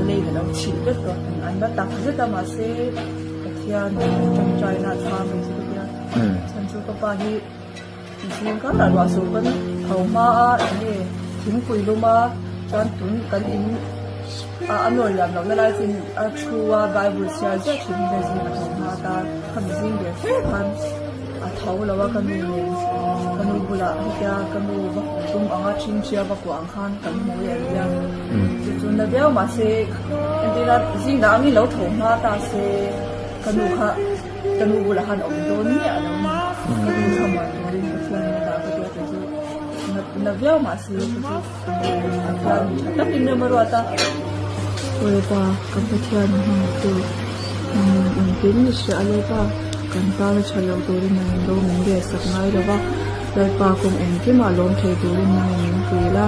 lei na lo chi bet to an ba tak zeta ma se pathian cham chai na tha me se ya chan chu ka pa hi sin ka la wa so kan thau ma a ni thing pui lu ma chan tun kan in anol lam lo na lai sin a chua bible sia ja chin de sin na thau ma ta kan zing de kan a thau la wa kan ni kan u bula ya kan u ba tum anga chin chia ba ko ang khan kan mu ya ya chu na bia ma se en la zing da ngi lo thau ma ta se kan u kha kan u bula han om do ni a lo ma kan u kha ma ni pathian da ka de chu na bia ma se chu pathian ta tin na maru ata oi pa kan pathian ha tu in tin ni sha ale pa kan ta la chalo do ri na do min ge sak ngai ro ba lai pa kum en ki ma lom the do ri na min pi la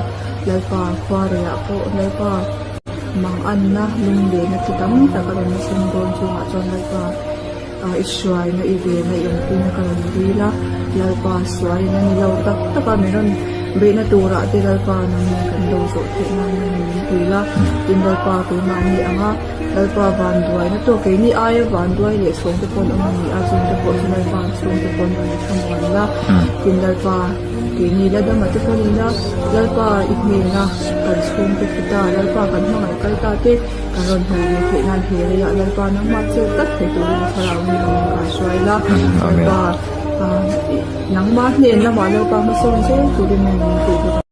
lai pa khwa ri ya ko lai pa mang an na lung de na ti tam ta ka na sin don chu ha chon lai pa iswai na i ve na yong pi na ka ri la lai pa swai na ni lo tak ta ka me ron be na tu ra te lai pa na ni kan do so the na ni pi la tin lai pa tu ma ni anga lai pa van duai na to ke ni ai van duai le song te pon ang ni a chung te pon lai pa chung te pon ni tham wan la tin lai pa ke ni la da ma te pon la lai pa i me na kan chung te ta lai pa kan ma kai ta te kan ron hu ni the nan he le ya lai pa na ma che tat te tu ni tharau ni lo ka swai la lai pa nang ma ne na ma lo pa ma song che tu ni ni tu